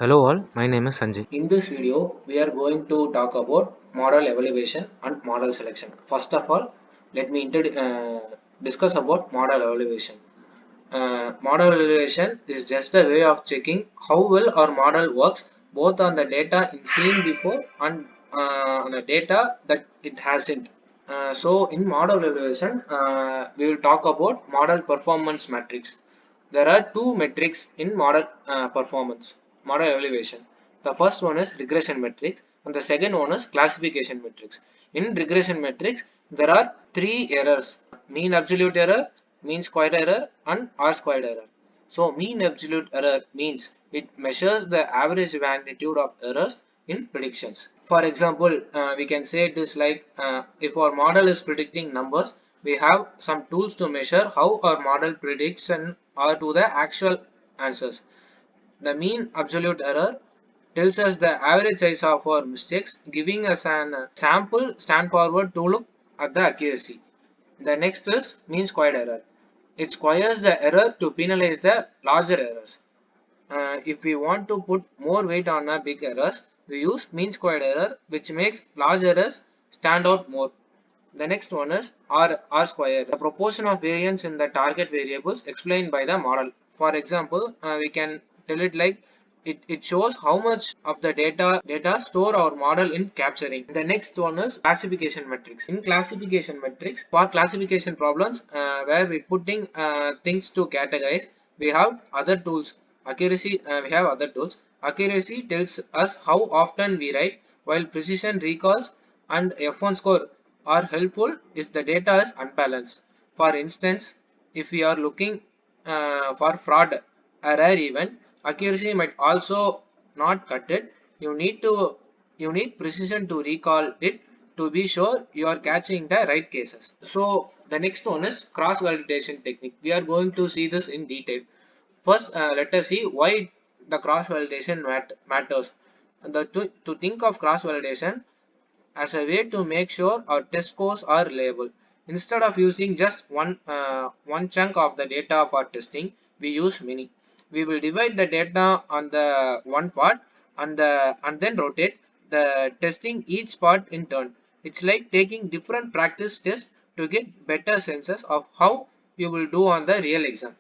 Hello all, my name is Sanjay. In this video, we are going to talk about model evaluation and model selection. First of all, let me discuss about model evaluation. Model evaluation is just a way of checking how well our model works both on the data seen before and on the data that it hasn't. So in model evaluation, we will talk about model performance metrics. There are two metrics in model model evaluation. The first one is regression metrics and the second one is classification metrics. In regression metrics, there are three errors: mean absolute error, mean squared error, and R squared error. So mean absolute error means it measures the average magnitude of errors in predictions. For example, we can say it is like if our model is predicting numbers, we have some tools to measure how our model prediction are to the actual answers. The mean absolute error tells us the average size of our mistakes, giving us an sample stand forward to look at the accuracy. The next is mean squared error. It squares the error to penalize the larger errors. If we want to put more weight on a big errors, we use mean squared error, which makes large errors stand out more. The next one is R square, the proportion of variance in the target variables explained by the model. For example, we can tell it like it shows how much of the data store our model in capturing. The next one is classification metrics. In classification metrics, for classification problems where we putting things to categorize, we have other tools. We have other tools. Accuracy tells us how often we write, while precision recalls and F1 score are helpful if the data is unbalanced. For instance, if we are looking for fraud, a rare event, accuracy might also not cut it. You need precision to recall it to be sure you are catching the right cases. So the next one is cross validation technique. We are going to see this in detail. First, let us see why the cross validation matters. To think of cross validation as a way to make sure our test scores are reliable. Instead of using just one chunk of the data for testing, we use many. We will divide the data on the one part and then rotate the testing each part in turn. It's like taking different practice tests to get better senses of how you will do on the real exam.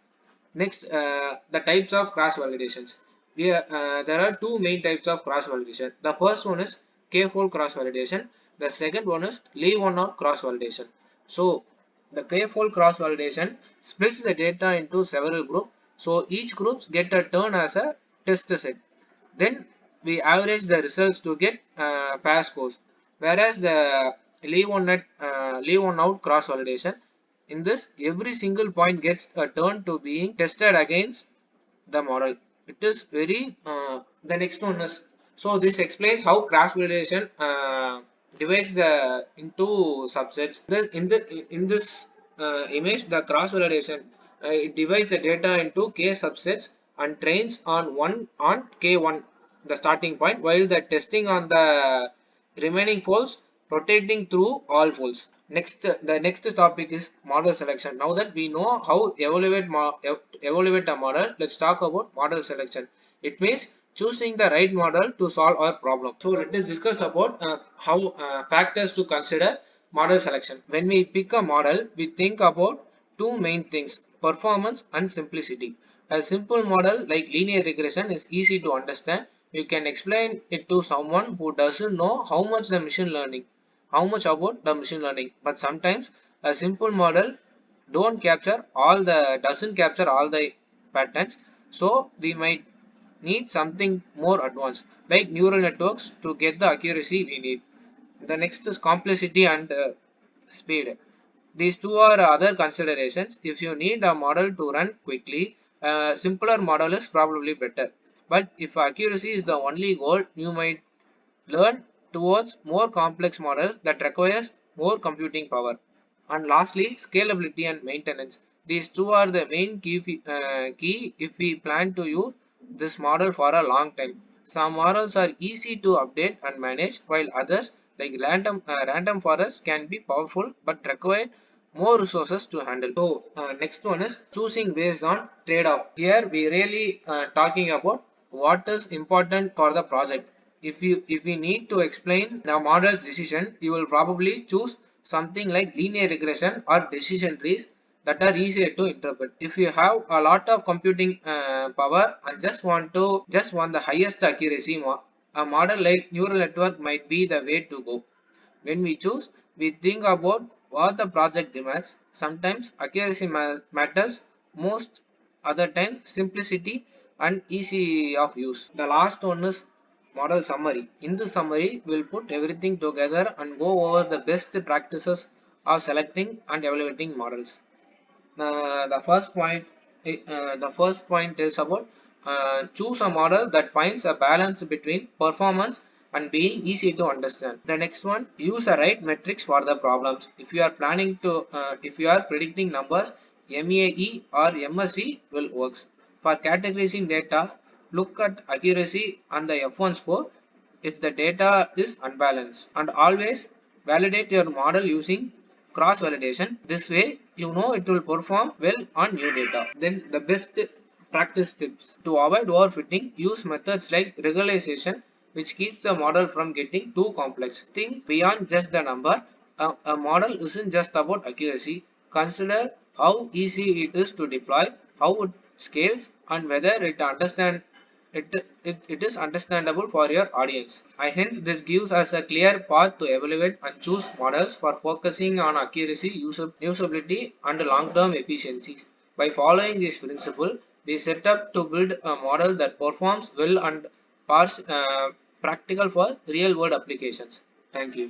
Next, the types of cross validations. There are two main types of cross validation. The first one is k-fold cross validation. The second one is leave one out cross validation. So, the k-fold cross validation splits the data into several groups. So, each groups get a turn as a test set. Then we average the results to get fair scores. Whereas the leave one out cross validation, in this every single point gets a turn to being tested against the model. It is very the next one is, so this explains how cross validation divides the into subsets. In this image, the cross validation it divides the data into k subsets and trains on k1, the starting point, while the testing on the remaining folds rotating through all folds. The next topic is model selection. Now that we know how evaluate a model, let's talk about model selection. It means choosing the right model to solve our problem. So let us discuss about how factors to consider model selection. When we pick a model, we think about two main things: performance and simplicity. A simple model like linear regression is easy to understand. You can explain it to someone who doesn't know how much about the machine learning. But sometimes a simple model doesn't capture all the patterns. So we might need something more advanced like neural networks to get the accuracy we need. The next is complexity and speed. These two are other considerations. If you need a model to run quickly, a simpler model is probably better. But if accuracy is the only goal, you might learn towards more complex models that requires more computing power. And lastly, scalability and maintenance. These two are the main key if we plan to use this model for a long time. Some models are easy to update and manage, while others, like random forests, can be powerful but require more resources to handle. So next one is choosing based on trade-off. Here we really talking about what is important for the project. If we need to explain the model's decision, you will probably choose something like linear regression or decision trees that are easier to interpret. If you have a lot of computing power and just want the highest accuracy, a model like neural network might be the way to go. When we choose, we think about what the project demands. Sometimes accuracy matters most, other times simplicity and easy of use. The last one is model summary. In the summary, we'll put everything together and go over the best practices of selecting and evaluating models. The first point is about choose a model that finds a balance between performance and being easy to understand. The next one, use the right metrics for the problems. If you are predicting numbers, MAE or MSE will works. For categorizing data, look at accuracy and the F1 score if the data is unbalanced, and always validate your model using cross validation. This way you know it will perform well on new data. Then the best practice tips to avoid overfitting, use methods like regularization, which keeps the model from getting too complex. Think beyond just the number. A model isn't just about accuracy. Consider how easy it is to deploy, how it scales, and whether it is understandable for your audience. I hence this gives us a clear path to evaluate and choose models for focusing on accuracy, usability, and long-term efficiencies. By following this principle, we set up to build a model that performs well and practical for real-world applications. Thank you.